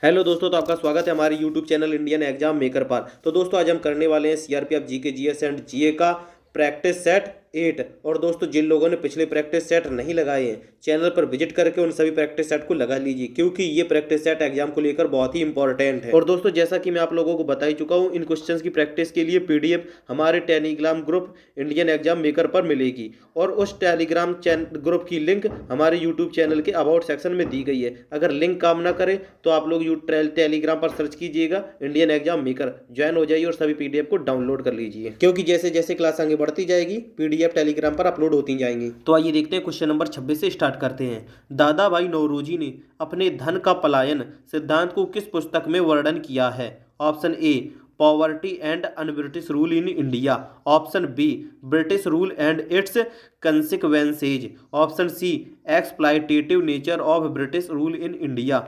Hello दोस्तों, तो आपका स्वागत है हमारे YouTube channel Indian exam maker पर। तो दोस्तों आज हम करने वाले हैं सीआरपीएफ जीके जीएस एंड जीए का प्रैक्टिस सेट 8। और दोस्तों जिन लोगों ने पिछले प्रैक्टिस सेट नहीं लगाए हैं, चैनल पर विजिट करके उन सभी प्रैक्टिस सेट को लगा लीजिए, क्योंकि ये प्रैक्टिस सेट एग्जाम को लेकर बहुत ही इंपॉर्टेंट है। और दोस्तों जैसा कि मैं आप लोगों को बता ही चुका हूँ, इन क्वेश्चंस की प्रैक्टिस के लिए पीडीएफ हमारे Telegram group Indian exam maker पर मिलेगी, और उस टेलीग्राम ग्रुप की लिंक हमारे यूट्यूब चैनल के अबाउट सेक्शन में दी गई है। अगर लिंक काम ना करे तो आप लोग टेलीग्राम पर सर्च कीजिएगा इंडियन एग्जाम मेकर, ज्वाइन हो जाइए और सभी पीडीएफ को डाउनलोड कर लीजिए, क्योंकि जैसे जैसे क्लास आगे बढ़ती जाएगी पीडीएफ टेलीग्राम पर अपलोड होती जाएंगी। तो आइए देखते हैं, क्वेश्चन नंबर 26 से स्टार्ट करते हैं। दादा भाई नौरोजी ने अपने धन का पलायन सिद्धांत को किस पुस्तक में वर्णन किया है? Option A poverty and unbritish rule in India, option B British rule and its consequences, option C exploitative nature of British rule in India,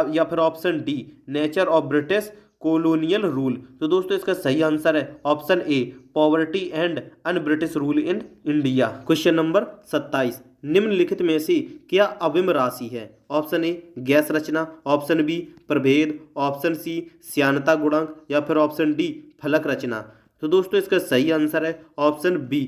या फिर option D nature of British colonial rule. तो दोस्तों इसका सही answer है option A poverty and un British rule in India. Question number 27, निम्नलिखित में से क्या अविम राशि है? ऑप्शन ए गैस रचना, ऑप्शन बी प्रभेद, ऑप्शन सी श्यानता गुणांक, या फिर ऑप्शन डी फलक रचना। तो दोस्तों इसका सही आंसर है ऑप्शन बी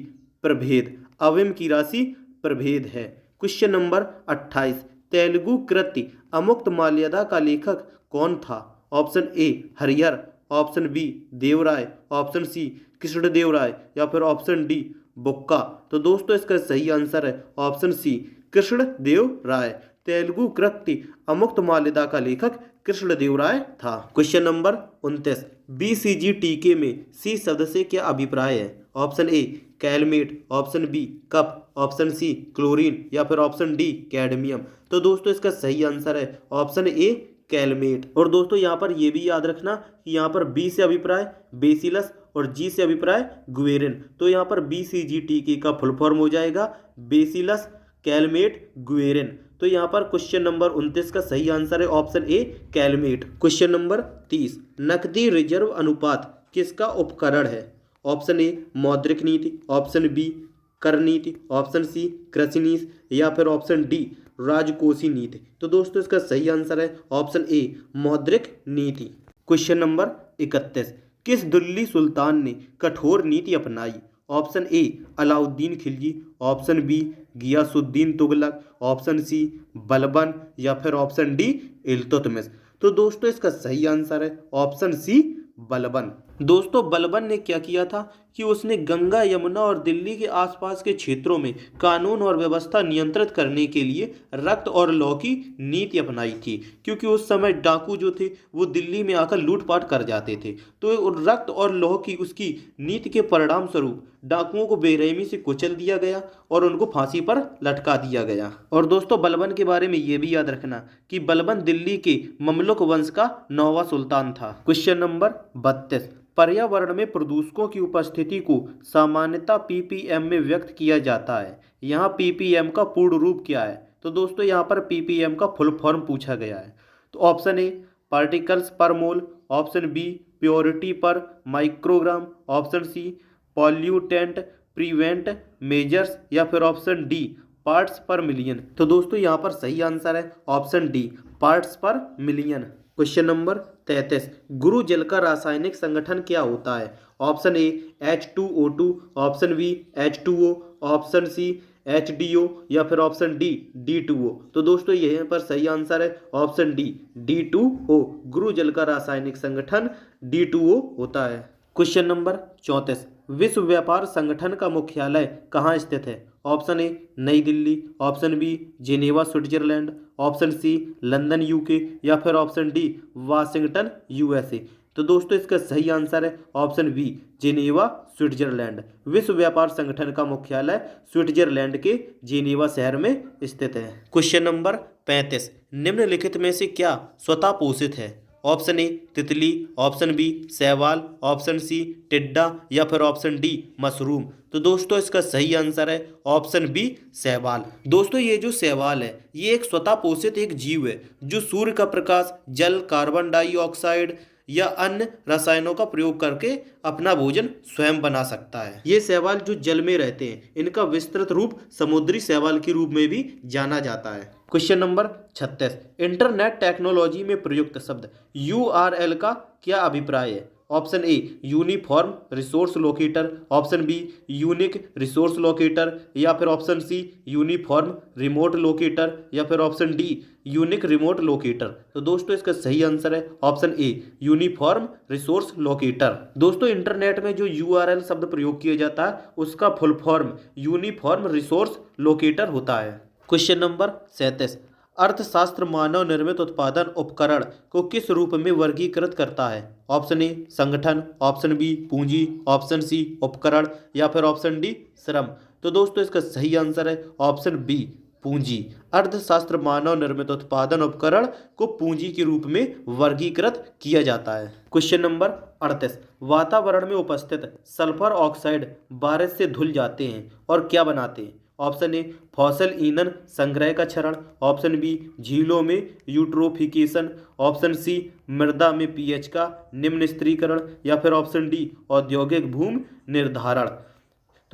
प्रभेद। अविम की राशि प्रभेद है। क्वेश्चन नंबर 28, तेलुगु कृति अमुक्त माल्यदा का लेखक कौन था? Option A Harihara, option B Devaraya, option C Krishnadevaraya, या फिर ऑप्शन डी बुक्का। तो दोस्तों इसका सही आंसर है ऑप्शन सी कृष्णदेवराय। तेलुगु कृति अमुक्त माल्यदा का लेखक कृष्णदेवराय था। क्वेश्चन नंबर 29, बीसीजी टीके में सी शब्द से क्या अभिप्राय है? ऑप्शन ए कैलमेट, option B cup, option C chlorine, या फिर ऑप्शन डी कैडमियम। तो दोस्तों इसका सही आंसर है ऑप्शन ए कैलमेट। और दोस्तों यहाँ पर यह भी याद रखना कि यहाँ पर बी से अभिप्राय बेसिलस और जी से अभिप्राय गुएरिन। तो यहाँ पर बीसीजीटीके का फुल फॉर्म हो जाएगा बेसिलस कैलमेट गुएरिन। तो यहाँ पर क्वेश्चन नंबर 29 का सही आंसर है option A Calmette. Question number 30, नकदी रिजर्व अनुपात किसका उपकरण है? ऑप्शन ए मौद्रिक नीति, ऑप्शन बी कर नीति, ऑप्शन सी कृषि नीति, या फिर ऑप्शन डी राजकोषीय नीति। तो दोस्तों इसका सही आंसर है ऑप्शन ए मौद्रिक नीति। क्वेश्चन नंबर 31, किस दिल्ली सुल्तान ने कठोर नीति अपनाई? Option A Alauddin Khilji, option B Ghiyasuddin Tughlaq, option C Balban, या फिर ऑप्शन डी इल्तुतमिश। तो दोस्तों इसका सही आंसर है ऑप्शन सी बलबन। दोस्तों बलबन ने क्या किया था कि उसने गंगा यमुना और दिल्ली के आसपास के क्षेत्रों में कानून और व्यवस्था नियंत्रित करने के लिए रक्त और लौ की नीति अपनाई थी, क्योंकि उस समय डाकू जो थे वो दिल्ली में आकर लूटपाट कर जाते थे। तो रक्त और लौ की उसकी नीति के परिणाम स्वरूप डाकुओं को बेरहमी से कुचल दिया गया और उनको फांसी पर लटका दिया गया। और दोस्तों बलबन के बारे में ये भी याद रखना कि बलबन दिल्ली के ममलुक वंश का 9वां सुल्तान था। क्वेश्चन नंबर 32, पर्यावरण में प्रदूषकों की उपस्थिति को सामान्यतः पीपीएम में व्यक्त किया जाता है। यहाँ पीपीएम का पूर्ण रूप क्या है? तो दोस्तों यहाँ पर पीपीएम का फुल फॉर्म पूछा गया है। तो option A particles per mole, option B purity per microgram, option C pollutant prevent measures, या फिर option D parts per million. तो दोस्तों यहाँ पर सही आंसर है option D parts per million. Question number 33, गुरु जल का रासायनिक संगठन क्या होता है? Option A H2O2, option B H2O, option C HDO, या फिर ऑप्शन डी D2O। तो दोस्तों यहाँ पर सही आंसर है ऑप्शन डी D2O। गुरु जल का रासायनिक संगठन D2O होता है। क्वेश्चन नंबर 34, विश्व व्यापार संगठन का मुख्यालय कहाँ स्थित है? Option A New Delhi, option B Geneva Switzerland, option C London UK, या फिर ऑप्शन डी वाशिंगटन यूएसए। तो दोस्तों इसका सही आंसर है ऑप्शन बी जेनेवा स्विट्जरलैंड। विश्व व्यापार संगठन का मुख्यालय स्विट्जरलैंड के जेनेवा शहर में स्थित है। क्वेश्चन नंबर 35, निम्नलिखित में से क्या स्वतः पोषित है? ऑप्शन ए तितली, ऑप्शन बी शैवाल, ऑप्शन सी टिड्डा, या फिर ऑप्शन डी मशरूम। तो दोस्तों इसका सही आंसर है ऑप्शन बी शैवाल। दोस्तों ये जो शैवाल है ये एक स्वतः पोषित एक जीव है जो सूर्य का प्रकाश, जल, कार्बन डाइऑक्साइड या अन्य रसायनों का प्रयोग करके अपना भोजन स्वयं बना सकता है। ये शैवाल जो जल में रहते हैं, इनका विस्तृत रूप समुद्री शैवाल के रूप में भी जाना जाता है। क्वेश्चन नंबर 36, इंटरनेट टेक्नोलॉजी में प्रयुक्त शब्द URL का क्या अभिप्राय है? Option A uniform resource locator, option B unique resource locator, या फिर option C uniform remote locator, या फिर option D unique remote locator. तो दोस्तों इसका सही आंसर है option A uniform resource locator. दोस्तों इंटरनेट में जो URL शब्द प्रयोग किया जाता है उसका full form uniform resource locator होता है। क्वेश्चन नंबर 37, अर्थशास्त्र मानव निर्मित उत्पादन उपकरण को किस रूप में वर्गीकृत करता है? ऑप्शन ए संगठन, ऑप्शन बी पूंजी, ऑप्शन सी उपकरण, या फिर ऑप्शन डी श्रम। तो दोस्तों इसका सही आंसर है ऑप्शन बी पूंजी। अर्थशास्त्र मानव निर्मित उत्पादन उपकरण को पूंजी के रूप में वर्गीकृत किया जाता है। क्वेश्चन नंबर 38, वातावरण में उपस्थित सल्फर ऑक्साइड बारिश से धुल जाते हैं और क्या बनाते हैं? ऑप्शन ए फॉसिल ईंधन संग्रह का क्षरण, ऑप्शन बी झीलों में यूट्रोफिकेशन, ऑप्शन सी मृदा में pH का निम्न स्थिरीकरण, या फिर ऑप्शन डी औद्योगिक भूमि निर्धारण।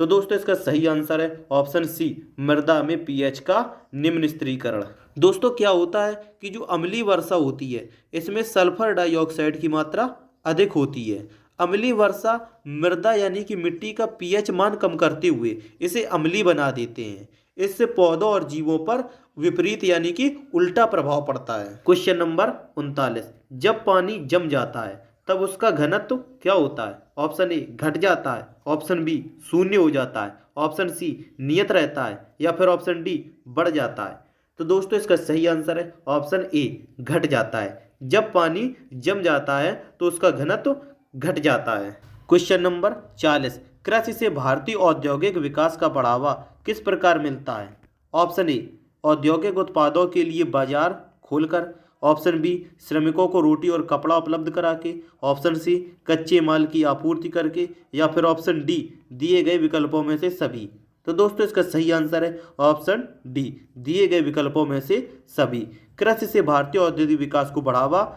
तो दोस्तों इसका सही आंसर है ऑप्शन सी मृदा में pH का निम्न स्थिरीकरण। दोस्तों क्या होता है कि जो अम्लीय वर्षा होती है इसमें सल्फर डाइऑक्साइड की मात्रा अधिक होती है। अम्लीय वर्षा मृदा यानी कि मिट्टी का pH मान कम करते हुए इसे अम्लीय बना देते हैं। इससे पौधों और जीवों पर विपरीत यानी कि उल्टा प्रभाव पड़ता है। क्वेश्चन नंबर 39, जब पानी जम जाता है तब उसका घनत्व क्या होता है? ऑप्शन ए घट जाता है, ऑप्शन बी शून्य हो जाता है, ऑप्शन सी नियत रहता है, या फिर ऑप्शन डी बढ़ जाता है। तो दोस्तों इसका सही आंसर है ऑप्शन ए घट जाता है। जब पानी जम जाता है तो उसका घनत्व घट जाता है। क्वेश्चन नंबर 40, कृषि से भारतीय औद्योगिक विकास का बढ़ावा किस प्रकार मिलता है? ऑप्शन ए औद्योगिक उत्पादों के लिए बाजार खोलकर, ऑप्शन बी श्रमिकों को रोटी और कपड़ा उपलब्ध करा के, ऑप्शन सी कच्चे माल की आपूर्ति करके, या फिर ऑप्शन डी दिए गए विकल्पों में से सभी। तो दोस्तों इसका सही आंसर है ऑप्शन डी दिए गए विकल्पों में से सभी। कृषि से भारतीय औद्योगिक विकास को बढ़ावा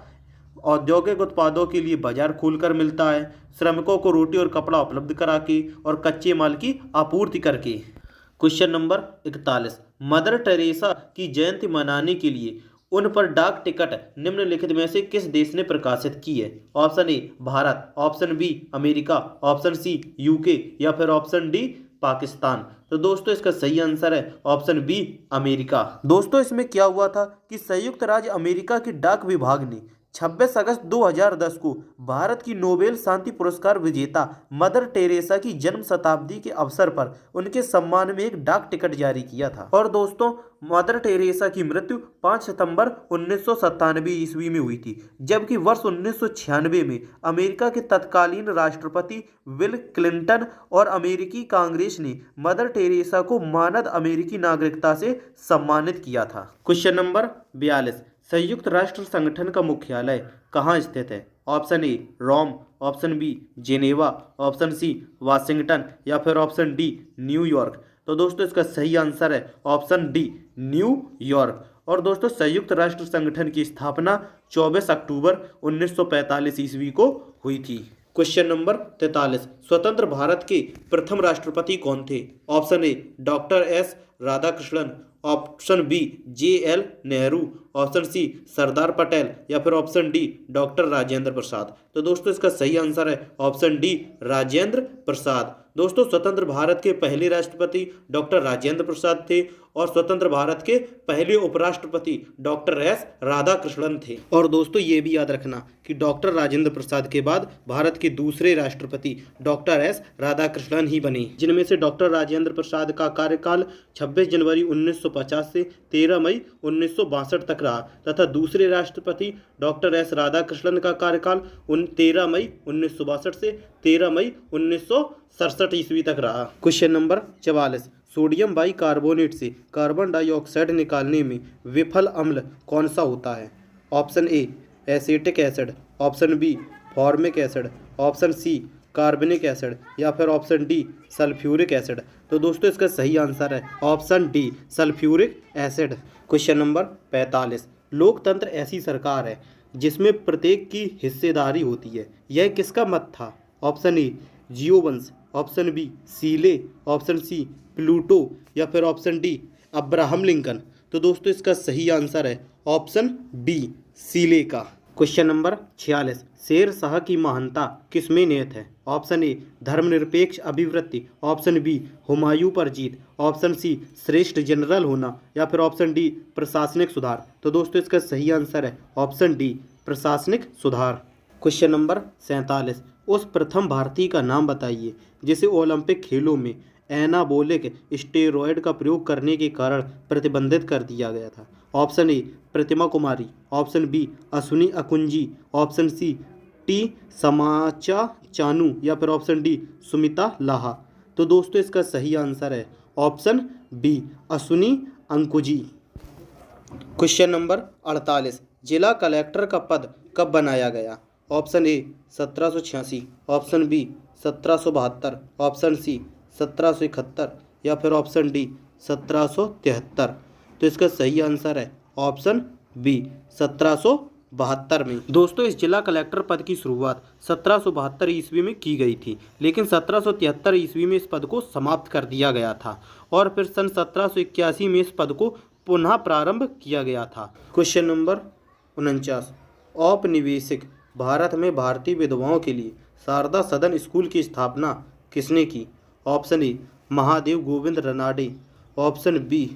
औद्योगिक उत्पादों के लिए बाजार खोलकर मिलता है, श्रमिकों को रोटी और कपड़ा उपलब्ध करा के, और कच्चे माल की आपूर्ति करके। क्वेश्चन नंबर 41, मदर टेरेसा की जयंती मनाने के लिए उन पर डाक टिकट निम्नलिखित में से किस देश ने प्रकाशित की है? Option A Bharat, option B America, option C UK, या फिर ऑप्शन डी पाकिस्तान। तो दोस्तों इसका सही आंसर है ऑप्शन बी अमेरिका। दोस्तों इसमें क्या हुआ था कि संयुक्त राज्य अमेरिका की डाक विभाग ने 26 अगस्त 2010 को भारत की नोबेल शांति पुरस्कार विजेता मदर टेरेसा की जन्म शताब्दी के अवसर पर उनके सम्मान में एक डाक टिकट जारी किया था। और दोस्तों मदर टेरेसा की मृत्यु 5 सितंबर 1997 ईस्वी में हुई थी, जबकि वर्ष 1996 में अमेरिका के तत्कालीन राष्ट्रपति बिल क्लिंटन और अमेरिकी कांग्रेस ने मदर टेरेसा को मानद अमेरिकी नागरिकता से सम्मानित किया था। क्वेश्चन नंबर 42, संयुक्त राष्ट्र संगठन का मुख्यालय कहाँ स्थित है? Option A Rome, option B Geneva, option C Washington, या फिर ऑप्शन डी न्यूयॉर्क। तो दोस्तों इसका सही आंसर है ऑप्शन डी न्यूयॉर्क। और दोस्तों संयुक्त राष्ट्र संगठन की स्थापना 24 अक्टूबर 1945 ईस्वी को हुई थी। क्वेश्चन नंबर 43, स्वतंत्र भारत के प्रथम राष्ट्रपति कौन थे? Option A doctor S Radhakrishnan, option B JL Nehru, option C Sardar Patel, या फिर option D doctor Rajendra Prasad. तो दोस्तों इसका सही आंसर है ऑप्शन डी राजेंद्र प्रसाद। दोस्तों स्वतंत्र भारत के पहले राष्ट्रपति डॉक्टर राजेंद्र प्रसाद थे और स्वतंत्र भारत के पहले उपराष्ट्रपति डॉक्टर S राधाकृष्णन थे। और दोस्तों ये भी याद रखना कि डॉक्टर राजेंद्र प्रसाद के बाद भारत के दूसरे राष्ट्रपति डॉक्टर S राधाकृष्णन ही बने, जिनमें से डॉक्टर राजेंद्र प्रसाद का कार्यकाल 26 जनवरी 1950 से 13 मई 1962 तक रहा, तथा दूसरे राष्ट्रपति डॉक्टर S राधाकृष्णन का कार्यकाल 13 मई 1962 से 13 मई 1967 ईस्वी तक रहा। क्वेश्चन नंबर 44, सोडियम बाइकार्बोनेट से कार्बन डाइऑक्साइड निकालने में विफल अम्ल कौन सा होता है? Option A acetic acid, option B formic acid, option C carbonic acid, या फिर ऑप्शन डी सल्फ्यूरिक एसिड। तो दोस्तों इसका सही आंसर है option D sulphuric acid. Question number 45, लोकतंत्र ऐसी सरकार है जिसमें प्रत्येक की हिस्सेदारी होती है। यह किसका मत था? ऑप्शन ए जियो वंश, ऑप्शन बी सीले, ऑप्शन सी प्लूटो या फिर ऑप्शन डी अब्राहम लिंकन। तो दोस्तों इसका सही आंसर है ऑप्शन बी सीले का। क्वेश्चन नंबर 46, शेर शाह की महानता किसमें निहित है? ऑप्शन ए धर्मनिरपेक्ष अभिवृत्ति, ऑप्शन बी हुमायूं पर जीत, ऑप्शन सी श्रेष्ठ जनरल होना या फिर ऑप्शन डी प्रशासनिक सुधार। तो दोस्तों इसका सही आंसर है ऑप्शन डी प्रशासनिक सुधार। क्वेश्चन नंबर 47, उस प्रथम भारतीय का नाम बताइए जिसे ओलंपिक खेलों में एनाबोलिक स्टेरॉयड का प्रयोग करने के कारण प्रतिबंधित कर दिया गया था। Option A Pratima Kumari, option B Ashwini Akunji, option C T Sanamacha Chanu या फिर ऑप्शन डी सुमिता लाहा। तो दोस्तों इसका सही आंसर है ऑप्शन बी अश्विनी अंकुजी। क्वेश्चन नंबर 48, जिला कलेक्टर का पद कब बनाया गया? Option A 1786, option B 1772, option C 1771 या फिर ऑप्शन डी 1773। तो इसका सही आंसर है ऑप्शन बी 1772 में। दोस्तों इस जिला कलेक्टर पद की शुरुआत 1772 ईस्वी में की गई थी, लेकिन 1773 ईस्वी में इस पद को समाप्त कर दिया गया था और फिर सन 1781 में इस पद को पुनः प्रारंभ किया गया था। क्वेश्चन नंबर 49, औपनिवेशिक भारत में भारतीय विधवाओं के लिए शारदा सदन स्कूल की स्थापना किसने की? Option A Mahadev Govind Ranade, option B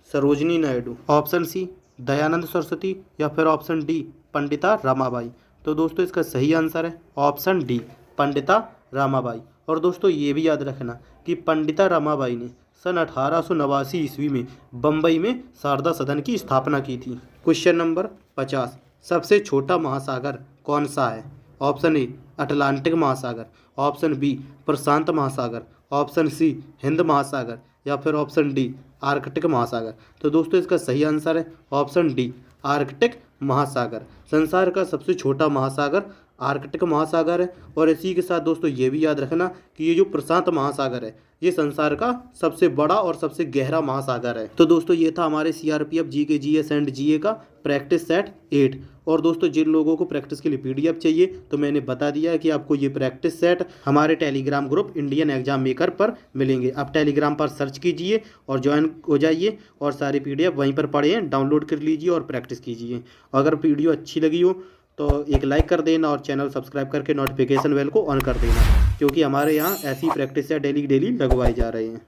Sarojini Naidu, option C Dayanand Saraswati या फिर ऑप्शन डी पंडिता रमाबाई। तो दोस्तों इसका सही आंसर है ऑप्शन डी पंडिता रमाबाई। और दोस्तों ये भी याद रखना कि पंडिता रमाबाई ने सन 1889 ईस्वी में बम्बई में शारदा सदन की स्थापना की थी। क्वेश्चन नंबर 50, सबसे छोटा महासागर कौन सा है? ऑप्शन ए अटलांटिक महासागर, ऑप्शन बी प्रशांत महासागर, ऑप्शन सी हिंद महासागर या फिर ऑप्शन डी आर्कटिक महासागर। तो दोस्तों इसका सही आंसर है ऑप्शन डी आर्कटिक महासागर। संसार का सबसे छोटा महासागर आर्कटिक महासागर है। और इसी के साथ दोस्तों ये भी याद रखना कि ये जो प्रशांत महासागर है ये संसार का सबसे बड़ा और सबसे गहरा महासागर है। तो दोस्तों ये था हमारे सीआरपीएफ जीके जीएस एंड जीए का प्रैक्टिस सेट 8। और दोस्तों जिन लोगों को प्रैक्टिस के लिए पीडीएफ चाहिए तो मैंने बता दिया है कि आपको ये प्रैक्टिस सेट हमारे Telegram group Indian exam maker पर मिलेंगे। आप टेलीग्राम पर सर्च कीजिए और ज्वाइन हो जाइए और सारी पीडीएफ वहीं पर पढ़ें, डाउनलोड कर लीजिए और प्रैक्टिस कीजिए। अगर वीडियो अच्छी लगी हो तो एक लाइक कर देना और चैनल सब्सक्राइब करके नोटिफिकेशन बेल को ऑन कर देना, क्योंकि हमारे यहाँ ऐसी प्रैक्टिस डेली लगवाई जा रही हैं।